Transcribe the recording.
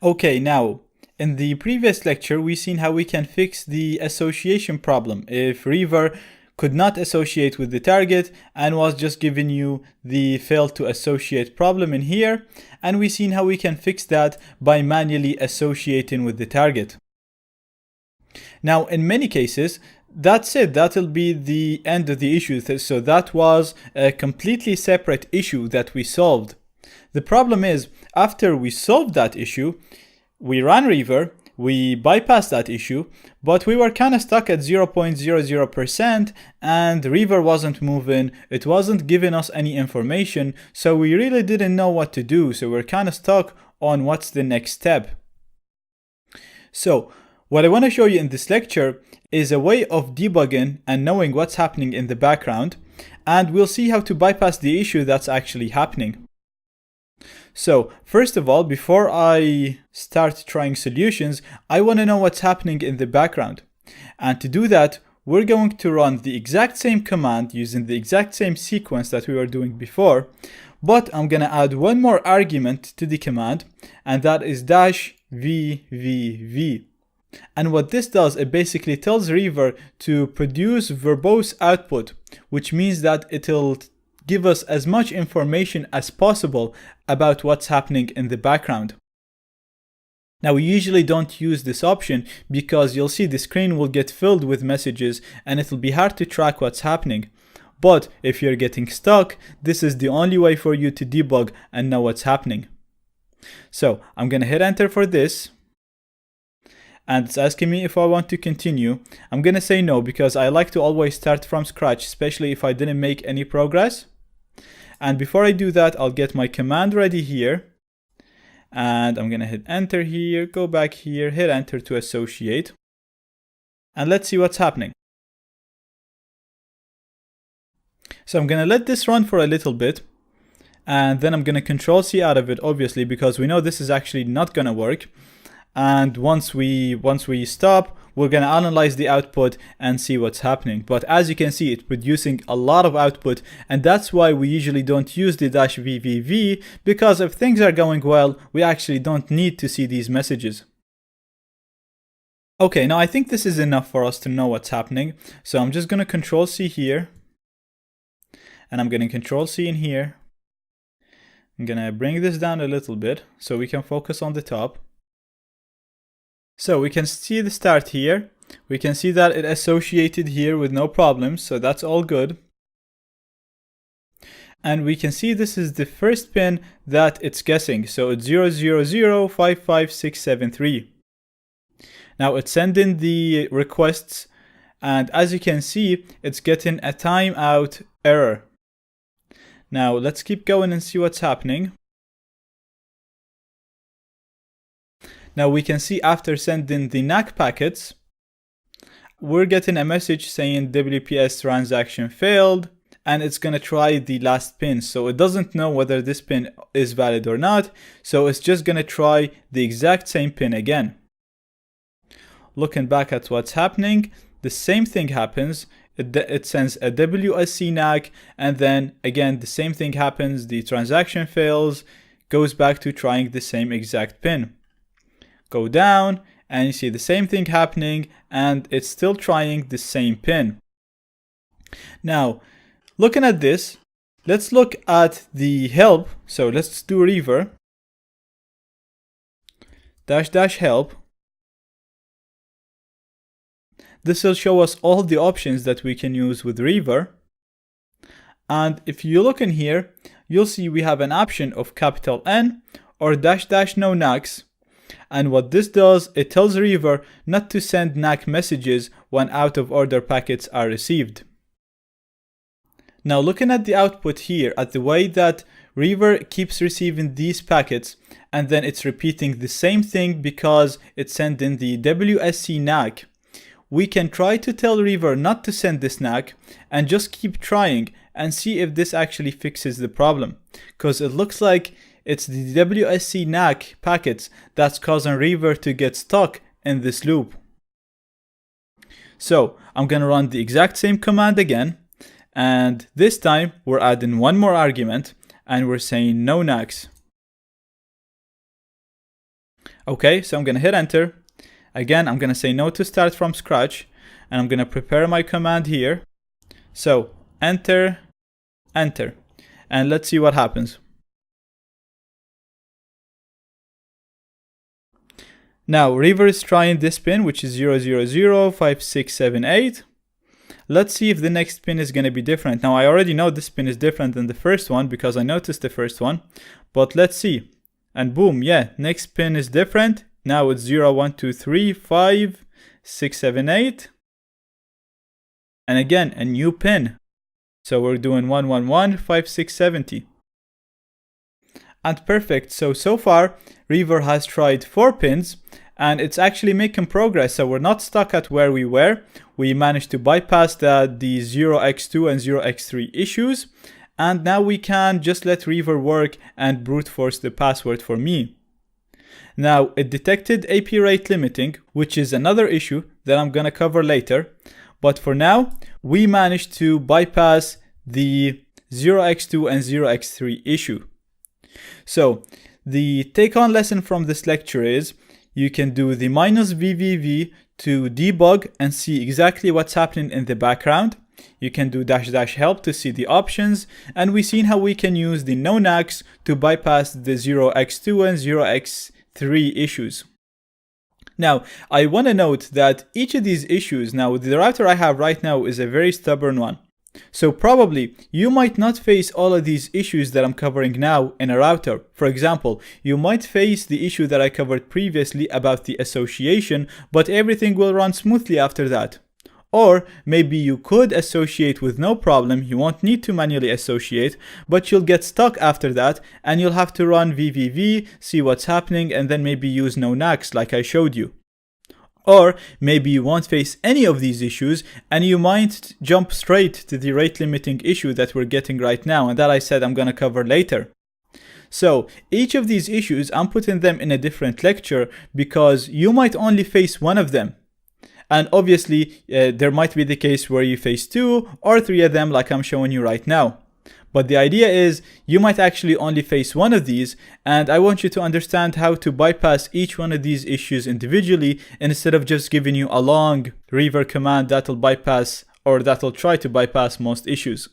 Okay, now, in the previous lecture, we seen how we can fix the association problem if Reaver could not associate with the target and was just giving you the fail to associate problem in here. And we seen how we can fix that by manually associating with the target. Now, in many cases, that's it. That'll be the end of the issue. So that was a completely separate issue that we solved. The problem is, after we solved that issue, we ran Reaver, we bypassed that issue, but we were kind of stuck at 0.00% and Reaver wasn't moving, it wasn't giving us any information, so we really didn't know what to do, so we're kind of stuck on what's the next step. So, what I want to show you in this lecture is a way of debugging and knowing what's happening in the background, and we'll see how to bypass the issue that's actually happening. So, first of all, before I start trying solutions, I want to know what's happening in the background. And to do that, we're going to run the exact same command using the exact same sequence that we were doing before, but I'm going to add one more argument to the command, and that is -vvv. And what this does, it basically tells Reaver to produce verbose output, which means that it'll give us as much information as possible about what's happening in the background. Now, we usually don't use this option because you'll see the screen will get filled with messages and it'll be hard to track what's happening. But if you're getting stuck, this is the only way for you to debug and know what's happening. So I'm gonna hit enter for this. And it's asking me if I want to continue. I'm gonna say no because I like to always start from scratch, especially if I didn't make any progress. And before I do that, I'll get my command ready here. And I'm gonna hit enter here, go back here, hit enter to associate. And let's see what's happening. So I'm gonna let this run for a little bit. And then I'm gonna Control C out of it, obviously, because we know this is actually not gonna work. And once we stop, we're going to analyze the output and see what's happening. But as you can see, it's producing a lot of output, and that's why we usually don't use the -vvv, because if things are going well, we actually don't need to see these messages. Okay, now I think this is enough for us to know what's happening. So I'm just going to Control C here, and I'm going to Control C in here. I'm going to bring this down a little bit so we can focus on the top. So we can see the start here. We can see that it associated here with no problems, so that's all good. And we can see this is the first pin that it's guessing, so it's 000555673. Now it's sending the requests, and as you can see, it's getting a timeout error. Now let's keep going and see what's happening. Now we can see after sending the NAC packets, we're getting a message saying WPS transaction failed, and it's going to try the last pin. So it doesn't know whether this pin is valid or not, so it's just going to try the exact same pin again. Looking back at what's happening, the same thing happens. It sends a WSC NAC, and then again the same thing happens, the transaction fails, goes back to trying the same exact pin. Go down and you see the same thing happening, and it's still trying the same pin. Now, looking at this, let's look at the help. So let's do Reaver --help. This will show us all the options that we can use with Reaver. And if you look in here, you'll see we have an option of capital N or --no NACs. And what this does, it tells Reaver not to send NAC messages when out of order packets are received. Now looking at the output here, at the way that Reaver keeps receiving these packets, and then it's repeating the same thing because it's sending the WSC NAC, we can try to tell Reaver not to send this NAC and just keep trying and see if this actually fixes the problem. Because it looks like it's the WSC NAC packets that's causing Reaver to get stuck in this loop. So I'm going to run the exact same command again, and this time we're adding one more argument and we're saying no NACs. Okay, so I'm going to hit enter. Again, I'm going to say no to start from scratch, and I'm going to prepare my command here. So enter, enter, and let's see what happens. Now Reaver is trying this pin, which is 0005678. Let's see if the next pin is going to be different. Now I already know this pin is different than the first one because I noticed the first one, but let's see. And boom, yeah, next pin is different. Now it's 0123568. And again, a new pin. So we're doing 1115670. And perfect. So far, Reaver has tried 4 pins, and it's actually making progress. So we're not stuck at where we were. We managed to bypass the 0x2 and 0x3 issues. And now we can just let Reaver work and brute force the password for me. Now, it detected AP rate limiting, which is another issue that I'm going to cover later. But for now, we managed to bypass the 0x2 and 0x3 issue. So the take-home lesson from this lecture is you can do the -VVV to debug and see exactly what's happening in the background. You can do --help to see the options, and we've seen how we can use the nonax to bypass the 0x2 and 0x3 issues. Now, I want to note that each of these issues, now the router I have right now is a very stubborn one. So probably you might not face all of these issues that I'm covering now in a router. For example, you might face the issue that I covered previously about the association, but everything will run smoothly after that. Or maybe you could associate with no problem, you won't need to manually associate, but you'll get stuck after that and you'll have to run VVV, see what's happening, and then maybe use nonax like I showed you. Or maybe you won't face any of these issues and you might jump straight to the rate limiting issue that we're getting right now and that I said I'm going to cover later. So each of these issues, I'm putting them in a different lecture because you might only face one of them. And obviously there might be the case where you face 2 or 3 of them like I'm showing you right now. But the idea is you might actually only face one of these, and I want you to understand how to bypass each one of these issues individually instead of just giving you a long Reaver command that'll bypass or that'll try to bypass most issues.